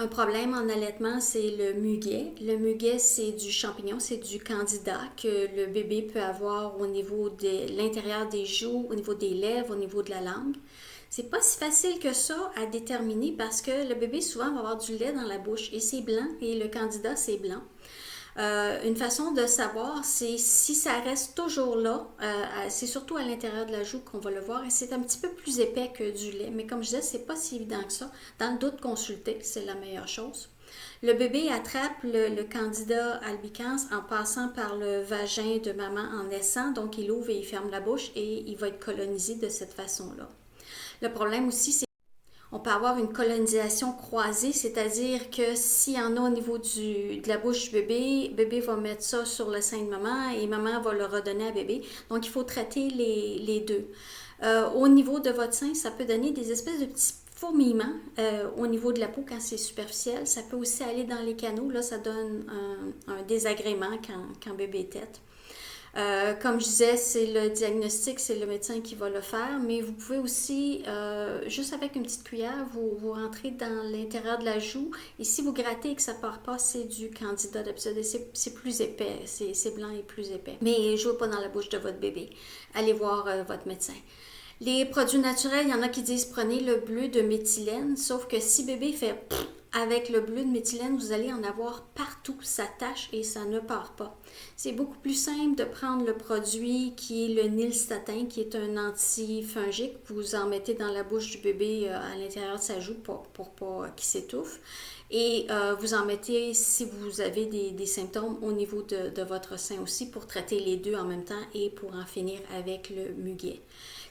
Un problème en allaitement, c'est le muguet. Le muguet, c'est du champignon, c'est du candida que le bébé peut avoir au niveau de l'intérieur des joues, au niveau des lèvres, au niveau de la langue. C'est pas si facile que ça à déterminer parce que le bébé souvent va avoir du lait dans la bouche et c'est blanc et le candida c'est blanc. Une façon de savoir, c'est si ça reste toujours là, c'est surtout à l'intérieur de la joue qu'on va le voir et c'est un petit peu plus épais que du lait. Mais comme je disais, c'est pas si évident que ça. Dans le doute, consulter, c'est la meilleure chose. Le bébé attrape le candida albicans en passant par le vagin de maman en naissant, donc il ouvre et il ferme la bouche et il va être colonisé de cette façon-là. Le problème aussi, c'est on peut avoir une colonisation croisée, c'est-à-dire que s'il y en a au niveau de la bouche du bébé, bébé va mettre ça sur le sein de maman et maman va le redonner à bébé. Donc, il faut traiter les deux. Au niveau de votre sein, ça peut donner des espèces de petits fourmillements au niveau de la peau quand c'est superficiel. Ça peut aussi aller dans les canaux. Là, ça donne un désagrément quand bébé tète. Comme je disais, c'est le diagnostic, c'est le médecin qui va le faire, mais vous pouvez aussi, juste avec une petite cuillère, vous rentrez dans l'intérieur de la joue et si vous grattez et que ça ne part pas, c'est du candida d'habitude et c'est plus épais, c'est blanc et plus épais. Mais jouez pas dans la bouche de votre bébé. Allez voir votre médecin. Les produits naturels, il y en a qui disent prenez le bleu de méthylène, sauf que si bébé fait avec le bleu de méthylène, vous allez en avoir partout, ça tâche et ça ne part pas. C'est beaucoup plus simple de prendre le produit qui est le Nilstatin, qui est un antifungique. Vous en mettez dans la bouche du bébé à l'intérieur de sa joue pour pas qu'il s'étouffe. Et vous en mettez si vous avez des symptômes au niveau de votre sein aussi pour traiter les deux en même temps et pour en finir avec le muguet.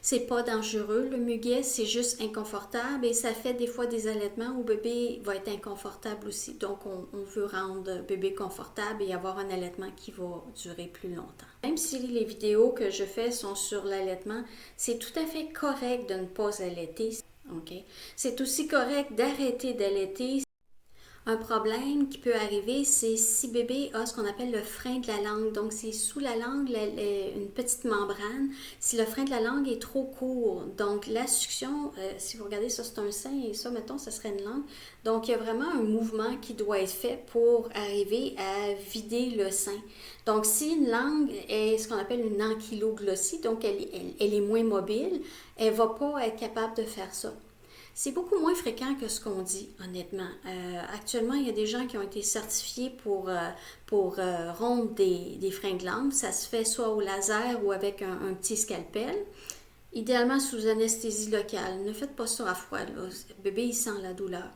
C'est pas dangereux, le muguet, c'est juste inconfortable et ça fait des fois des allaitements où bébé va être inconfortable aussi. Donc, on veut rendre bébé confortable et avoir un allaitement qui va durer plus longtemps. Même si les vidéos que je fais sont sur l'allaitement, c'est tout à fait correct de ne pas allaiter. Okay? C'est aussi correct d'arrêter d'allaiter. Un problème qui peut arriver, c'est si bébé a ce qu'on appelle le frein de la langue. Donc, c'est sous la langue une petite membrane. Si le frein de la langue est trop court, donc la succion, si vous regardez ça, c'est un sein et ça, mettons, ça serait une langue. Donc, il y a vraiment un mouvement qui doit être fait pour arriver à vider le sein. Donc, si une langue est ce qu'on appelle une ankyloglossie, donc elle est moins mobile, elle ne va pas être capable de faire ça. C'est beaucoup moins fréquent que ce qu'on dit, honnêtement. Actuellement, il y a des gens qui ont été certifiés pour rompre des freins de langue. Ça se fait soit au laser ou avec un petit scalpel. Idéalement sous anesthésie locale. Ne faites pas ça à froid. Là. Le bébé, il sent la douleur.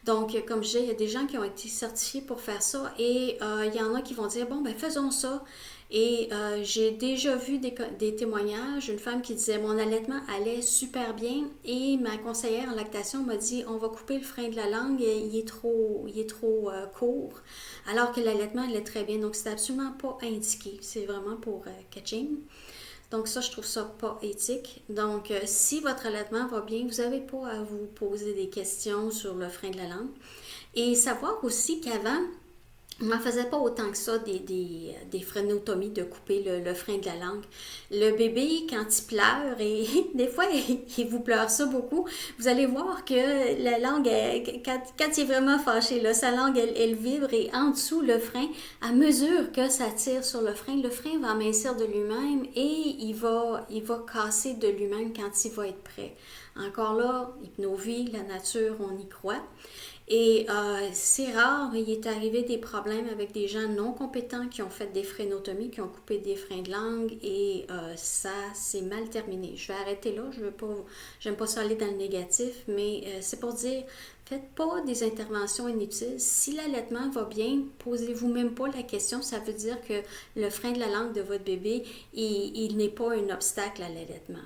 Donc, comme je disais, il y a des gens qui ont été certifiés pour faire ça et il y en a qui vont dire, bon, ben faisons ça. Et j'ai déjà vu des témoignages, une femme qui disait mon allaitement allait super bien et ma conseillère en lactation m'a dit on va couper le frein de la langue, il est trop court, alors que l'allaitement allait très bien. Donc c'est absolument pas indiqué, c'est vraiment pour catching. Donc ça, je trouve ça pas éthique. Donc si votre allaitement va bien, vous n'avez pas à vous poser des questions sur le frein de la langue. Et savoir aussi qu'avant, on n'en faisait pas autant que ça des frénotomies de couper le frein de la langue. Le bébé, quand il pleure, et des fois, il vous pleure ça beaucoup, vous allez voir que la langue, quand il est vraiment fâché, là, sa langue, elle vibre et en dessous, le frein, à mesure que ça tire sur le frein va amincir de lui-même et il va casser de lui-même quand il va être prêt. Encore là, hypnovie, la nature, on y croit. Et c'est rare, il est arrivé des problèmes avec des gens non compétents qui ont fait des frénotomies, qui ont coupé des freins de langue et ça s'est mal terminé. Je vais arrêter là, j'aime pas ça aller dans le négatif, mais c'est pour dire, faites pas des interventions inutiles. Si l'allaitement va bien, posez-vous même pas la question, ça veut dire que le frein de la langue de votre bébé, il n'est pas un obstacle à l'allaitement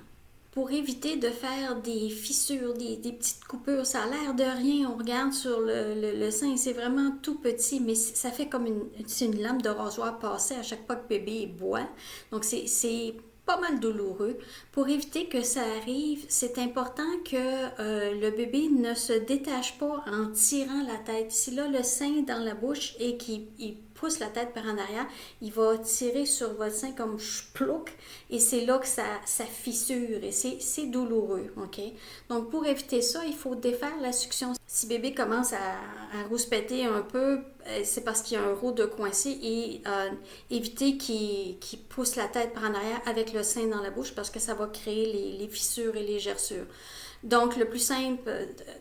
pour éviter de faire des fissures, des petites coupures. Ça a l'air de rien, on regarde sur le sein, c'est vraiment tout petit, mais ça fait comme une lame de rasoir passée à chaque fois que bébé boit. Donc c'est pas mal douloureux. Pour éviter que ça arrive, c'est important que le bébé ne se détache pas en tirant la tête. Si là, le sein est dans la bouche et qu'il pousse la tête par en arrière, il va tirer sur votre sein comme plouc et c'est là que ça fissure et c'est douloureux, ok? Donc pour éviter ça, il faut défaire la succion. Si bébé commence à rouspéter un peu, c'est parce qu'il y a un roux de coincé et éviter qu'il pousse la tête par en arrière avec le sein dans la bouche parce que ça va créer les fissures et les gerçures. Donc, le plus simple,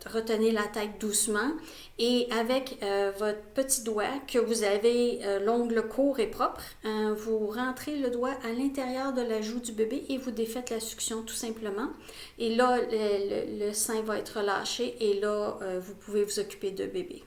retenez la tête doucement et avec votre petit doigt que vous avez l'ongle court et propre, vous rentrez le doigt à l'intérieur de la joue du bébé et vous défaites la succion tout simplement. Et là, le sein va être relâché et là, vous pouvez vous occuper de bébé.